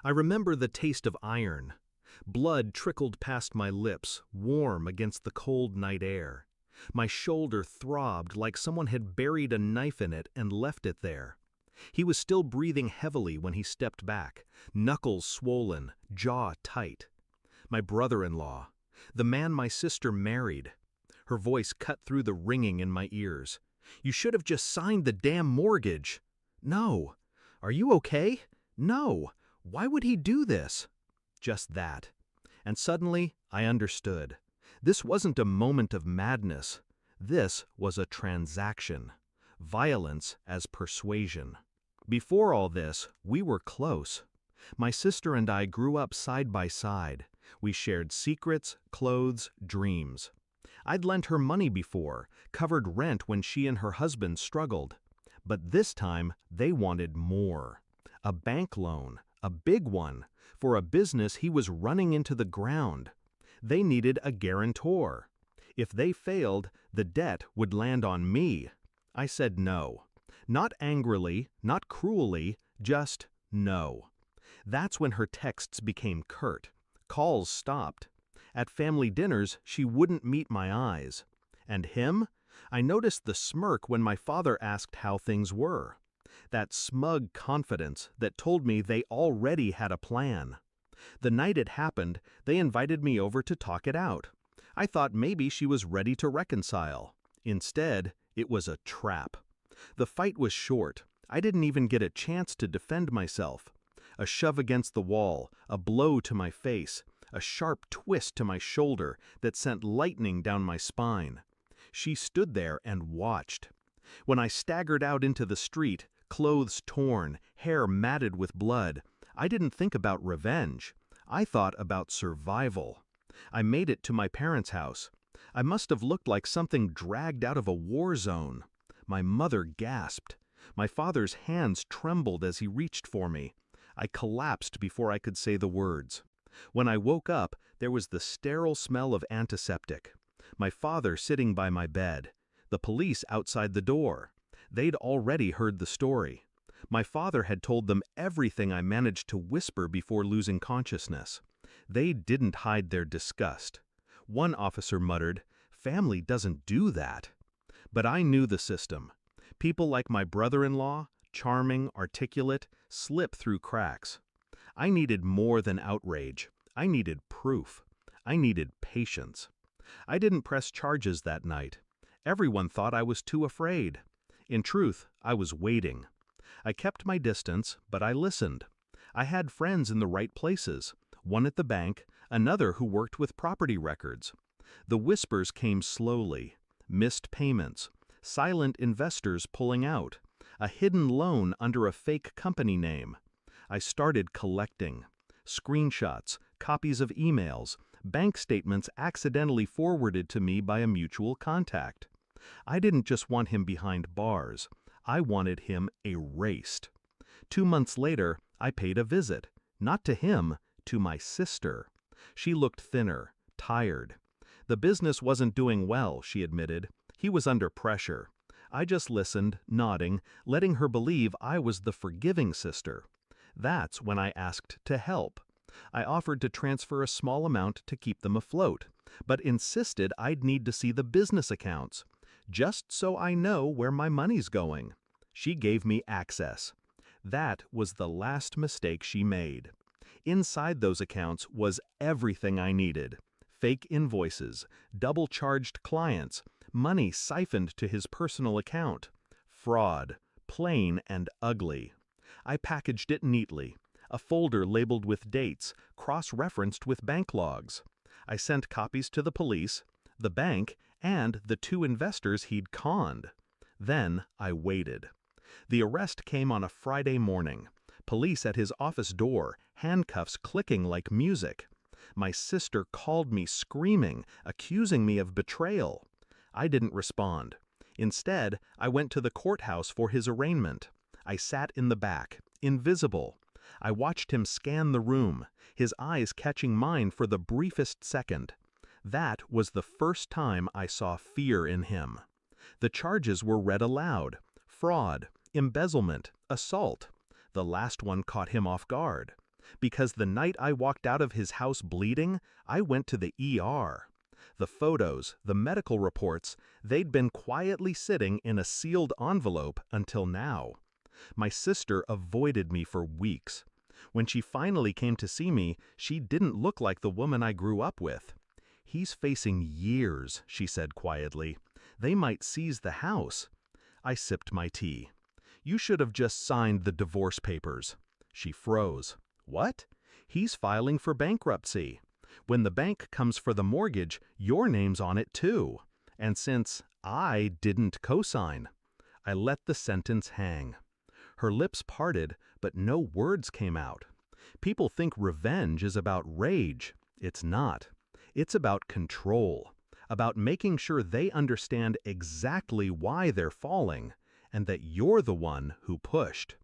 I remember the taste of iron. Blood trickled past my lips, warm against the cold night air. My shoulder throbbed like someone had buried a knife in it and left it there. He was still breathing heavily when he stepped back, knuckles swollen, jaw tight. My brother-in-law, the man my sister married. Her voice cut through the ringing in my ears. "You should have just signed the damn mortgage." "No." "Are you okay?" "No." "Why would he do this?" Just that. And suddenly, I understood. This wasn't a moment of madness. This was a transaction. Violence as persuasion. Before all this, we were close. My sister and I grew up side by side. We shared secrets, clothes, dreams. I'd lent her money before, covered rent when she and her husband struggled. But this time, they wanted more. A bank loan, a big one, for a business he was running into the ground. They needed a guarantor. If they failed, the debt would land on me. I said no. Not angrily, not cruelly, just no. That's when her texts became curt. Calls stopped. At family dinners, she wouldn't meet my eyes. And him? I noticed the smirk when my father asked how things were. That smug confidence that told me they already had a plan. The night it happened, they invited me over to talk it out. I thought maybe she was ready to reconcile. Instead, it was a trap. The fight was short. I didn't even get a chance to defend myself. A shove against the wall, a blow to my face, a sharp twist to my shoulder that sent lightning down my spine. She stood there and watched. When I staggered out into the street, clothes torn, hair matted with blood, I didn't think about revenge. I thought about survival. I made it to my parents' house. I must have looked like something dragged out of a war zone. My mother gasped. My father's hands trembled as he reached for me. I collapsed before I could say the words. When I woke up, there was the sterile smell of antiseptic. My father sitting by my bed. The police outside the door. They'd already heard the story. My father had told them everything I managed to whisper before losing consciousness. They didn't hide their disgust. One officer muttered, "Family doesn't do that." But I knew the system. People like my brother-in-law, charming, articulate, slip through cracks. I needed more than outrage. I needed proof. I needed patience. I didn't press charges that night. Everyone thought I was too afraid. In truth, I was waiting. I kept my distance, but I listened. I had friends in the right places, one at the bank, another who worked with property records. The whispers came slowly. Missed payments, silent investors pulling out, a hidden loan under a fake company name. I started collecting. Screenshots, copies of emails, bank statements accidentally forwarded to me by a mutual contact. I didn't just want him behind bars. I wanted him erased. 2 months later, I paid a visit, not to him, to my sister. She looked thinner, tired. The business wasn't doing well, she admitted. He was under pressure. I just listened, nodding, letting her believe I was the forgiving sister. That's when I asked to help. I offered to transfer a small amount to keep them afloat, but insisted I'd need to see the business accounts, just so I know where my money's going. She gave me access. That was the last mistake she made. Inside those accounts was everything I needed. Fake invoices, double-charged clients, money siphoned to his personal account. Fraud, plain and ugly. I packaged it neatly. A folder labeled with dates, cross-referenced with bank logs. I sent copies to the police, the bank, and the 2 investors he'd conned. Then I waited. The arrest came on a Friday morning. Police at his office door, handcuffs clicking like music. My sister called me screaming, accusing me of betrayal. I didn't respond. Instead, I went to the courthouse for his arraignment. I sat in the back, invisible. I watched him scan the room, his eyes catching mine for the briefest second. That was the first time I saw fear in him. The charges were read aloud. Fraud, embezzlement, assault. The last one caught him off guard. Because the night I walked out of his house bleeding, I went to the ER. The photos, the medical reports, they'd been quietly sitting in a sealed envelope until now. My sister avoided me for weeks. When she finally came to see me, she didn't look like the woman I grew up with. "He's facing years," she said quietly. "They might seize the house." I sipped my tea. "You should have just signed the divorce papers." She froze. "What?" "He's filing for bankruptcy. When the bank comes for the mortgage, your name's on it too. And since I didn't co-sign." I let the sentence hang. Her lips parted, but no words came out. People think revenge is about rage. It's not. It's about control, about making sure they understand exactly why they're falling, and that you're the one who pushed.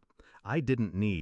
I didn't need